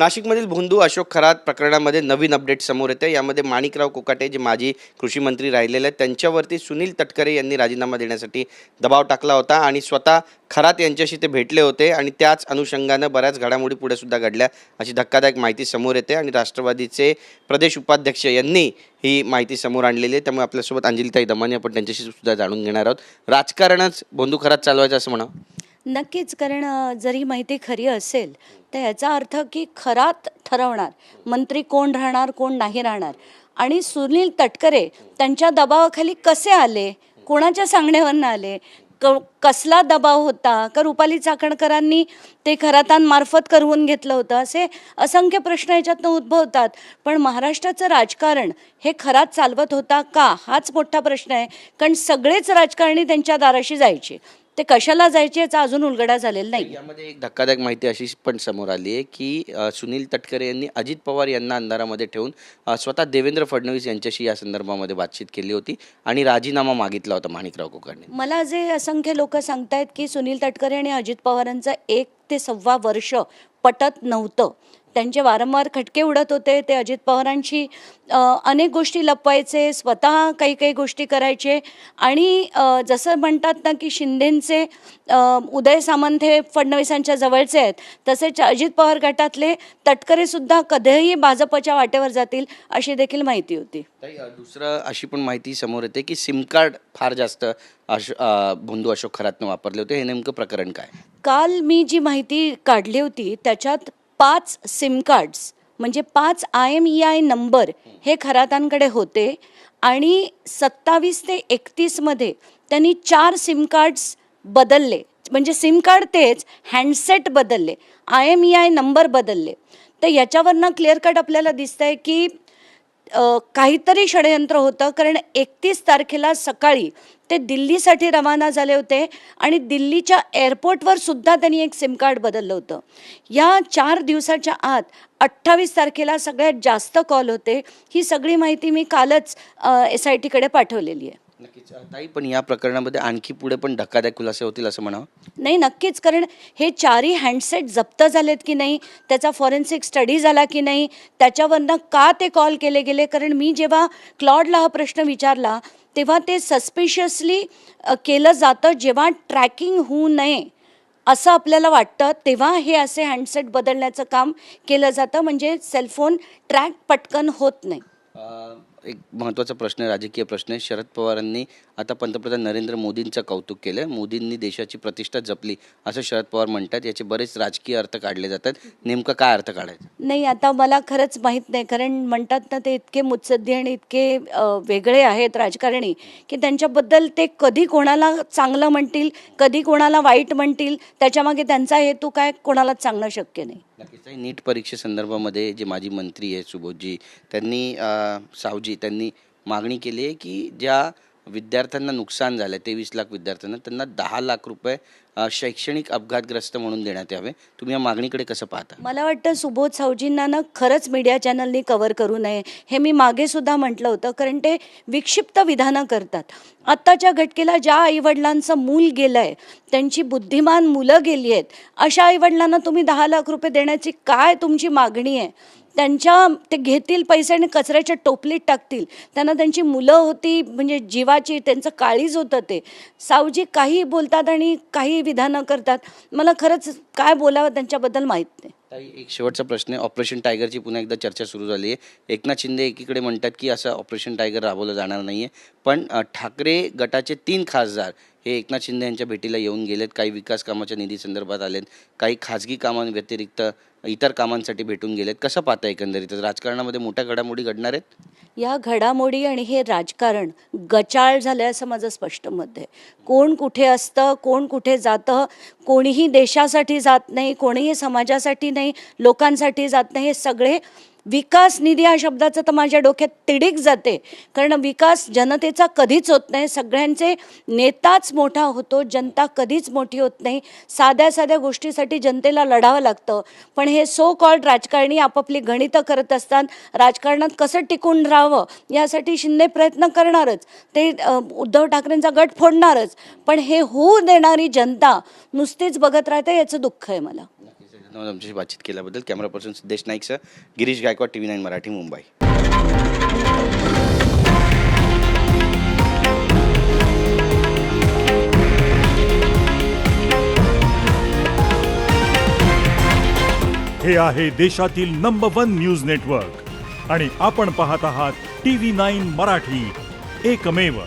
नाशिकमधील भोंदू अशोक खरात प्रकरणामध्ये नवीन अपडेट समोर येते। यामध्ये माणिकराव कोकाटे जे माजी कृषी मंत्री राहिलेले आहेत त्यांच्यावरती सुनील तटकरे यांनी राजीनामा देण्यासाठी दबाव टाकला होता आणि स्वतः खरात यांच्याशी ते भेटले होते आणि त्याच अनुषंगानं बऱ्याच घडामोडी पुढे सुद्धा घडल्या अशी धक्कादायक माहिती समोर येते आणि राष्ट्रवादीचे प्रदेश उपाध्यक्ष यांनी ही माहिती समोर आणलेली आहे। त्यामुळे आपल्यासोबत अंजलीताई दमानी आपण त्यांच्याशी सुद्धा जाणून घेणार आहोत। राजकारणच भोंदू खरात चालवायचं असं म्हणा नक्कीच, कारण जरी माहिती खरी असेल तर याचा अर्थ की खरात ठरवणार मंत्री कोण राहणार कोण नाही राहणार आणि सुनील तटकरे त्यांच्या दबावाखाली कसे आले, कोणाच्या सांगण्यावरनं आले, कसला दबाव होता, का रुपाली चाकणकरांनी ते खरातांमार्फत करवून घेतलं होतं, असे असंख्य प्रश्न याच्यातनं उद्भवतात। पण महाराष्ट्राचं राजकारण हे खरात चालवत होता का हाच मोठा प्रश्न आहे, कारण सगळेच राजकारणी त्यांच्या दाराशी जायचे, ते कशाला जायचे याचा अजून उलगडा झालेला नाही। यामध्ये एक धक्कादायक माहिती अशी पण समोर आली आहे की सुनील तटकरे यांनी अजित पवार यांना अंधारामध्ये ठेवून स्वतः देवेंद्र फडणवीस यांच्याशी या संदर्भामध्ये बातचीत केली होती आणि राजीनामा मागितला होता माणिकराव कोकाटे। मला जे असंख्य लोक सांगतायत की सुनील तटकरे आणि अजित पवारांचं 1 ते 1.25 वर्ष पटत नव्हतं, त्यांचे वारंवार खटके उडत होते, ते अजित पवारांची अनेक गोष्टी लपवायचे, स्वतः काही काही गोष्टी करायचे आणि जसं म्हणतात ना की शिंदेंचे उदय सामंत हे फडणवीसांच्या जवळचे आहेत, तसेच अजित पवार गटातले तटकरेसुद्धा कधीही भाजपच्या वाटेवर जातील अशी देखील माहिती होती। दुसरं अशी पण माहिती समोर येते की सिम कार्ड फार जास्त भोंदू अशोक खरातनं वापरले होते। हे नेमकं प्रकरण काय? काल मी जी माहिती काढली होती त्याच्यात 5 सिम कार्ड्स म्हणजे 5 IMEI नंबर हे खरातांकडे होते आणि 27 ते 31 मध्ये त्यांनी 4 सिम कार्ड्स बदलले, म्हणजे सिम कार्ड तेच, हँडसेट बदलले, IMEI नंबर बदलले। तर याच्यावरनं क्लिअर कट आपल्याला दिसतंय की काहीतरी षडयंत्र होतं, कारण 31 तारखेला सकाळी ते दिल्लीसाठी रवाना झाले होते आणि दिल्लीच्या एअरपोर्टवर सुद्धा त्यांनी एक सिम कार्ड बदललं होतं। या 4 दिवसाच्या आत 28 तारखेला सगळ्यात जास्त कॉल होते। ही सगळी माहिती मी कालच SIT कडे पाठवलेली आहे। नक्कीच ताई, पण या प्रकरणामध्ये आणखी पुढे पण धक्कादायक खुलासे होतील असं म्हणावं? नाही, नक्कीच, कारण हे 4ही हँडसेट जप्त झालेत की नाही, त्याचा फॉरेन्सिक स्टडी झाला की नाही, त्याच्यावरनं का ते कॉल केले गेले, कारण मी जेव्हा क्लॉडला हा प्रश्न विचारला तेव्हा ते सस्पिशियसली केलं जातं जेव्हा ट्रॅकिंग होऊ नये असं आपल्याला वाटतं, तेव्हा हे असे हँडसेट बदलण्याचं काम केलं जातं, म्हणजे सेलफोन ट्रॅक पटकन होत नाही। एक महत्त्वाचा प्रश्न, राजकीय प्रश्न आहे। शरद पवारांनी आता पंतप्रधान नरेंद्र मोदींचं कौतुक केलं, मोदींनी देशाची प्रतिष्ठा जपली असं शरद पवार म्हणतात। याचे बरेच राजकीय अर्थ काढले जातात, नेमका काय अर्थ काढायचा? नाही, आता मला खरंच माहीत नाही, कारण म्हणतात ना ते इतके मुत्सद्दी आणि इतके वेगळे आहेत राजकारणी की त्यांच्याबद्दल ते कधी कोणाला चांगलं म्हणतील, कधी कोणाला वाईट म्हणतील, त्याच्यामागे त्यांचा हेतू काय कोणालाच सांगणं शक्य नाही। नक्कीच नीट परीक्षेसंदर्भामध्ये जे माजी मंत्री आहे सुबोधजी त्यांनी सावजी त्यांनी मागणी केली आहे की ज्या विद्यार्थ्यांना नुकसान झालं 23 लाख विद्यार्थ्यांना, त्यांना 10 लाख रुपये शैक्षणिक अपघातग्रस्त म्हणून देण्यात यावे। तुम्ही या मागणीकडे कसं पाहता? मला वाटतं सुबोध सावजींना ना खरंच मीडिया चॅनलनी कव्हर करू नये, हे मी मागे सुद्धा म्हटलं होतं, कारण ते विक्षिप्त विधानं करतात। आत्ताच्या घटकेला ज्या आईवडिलांचं मूल गेलं आहे, त्यांची बुद्धिमान मुलं गेली आहेत, अशा आईवडिलांना तुम्ही 10 लाख रुपये देण्याची काय तुमची मागणी आहे? ते घेतील पैसे आणि कचऱ्याच्या टोपलीत टाकतील, त्यांना त्यांची मुलं होती, म्हणजे जीवाची त्यांचं काळीज होतं ते। सावजी काही बोलतात आणि काही विधानं करतात, मला खरंच काय बोलावं त्यांच्याबद्दल माहीत नाही। ताई, एक शेवटचा प्रश्न आहे। ऑपरेशन टायगरची पुन्हा एकदा चर्चा सुरू झाली आहे। एकनाथ शिंदे एकीकडे म्हणतात की असं ऑपरेशन टायगर राबवलं जाणार नाही आहे, पण ठाकरे गटाचे 3 खासदार हे एकनाथ शिंदे यांच्या भेटीला येऊन गेलेत, काही विकास कामाच्या निधी संदर्भात आलेत, काही खाजगी कामांव्यतिरिक्त इतर कामांसाठी भेटून गेलेत। कसं पाहता एकंदरीत राजकारणामध्ये मोठ्या घडामोडी घडणार आहेत? या घडामोडी आणि हे राजकारण गचाळ झालं असं माझं स्पष्ट मत आहे। कोण कुठे असतं, कोण कुठे जातं, कोणीही देशासाठी जात नाही, कोणीही समाजासाठी नाही, लोकांसाठी जात नाही, हे सगळे विकास निधी या शब्दाचं तर माझ्या डोक्यात तिडीक जाते, कारण विकास जनतेचा कधीच होत नाही, सगळ्यांचे नेताच मोठा होतो, जनता कधीच मोठी होत नाही। साध्या साध्या गोष्टीसाठी जनतेला लढावं लागतं, पण हे सो कॉल्ड राजकारणी आपापली गणितं करत असतात। राजकारणात कसं टिकून राहावं यासाठी शिंदे प्रयत्न करणारच, ते उद्धव ठाकरेंचा गट फोडणारच, पण हे होऊ देणारी जनता नुसतीच बघत राहते, याचं दुःख आहे मला। धन्यवाद आमच्याशी बातचीत केल्याबद्दल. कॅमेरा पर्सन सिद्धेश नाईकसह गिरीश गायकवाड, TV9 मराठी, मुंबई. हे आहे देशातील नंबर 1 न्यूज नेटवर्क आणि आपण पाहत आहात TV9 मराठी, एकमेव.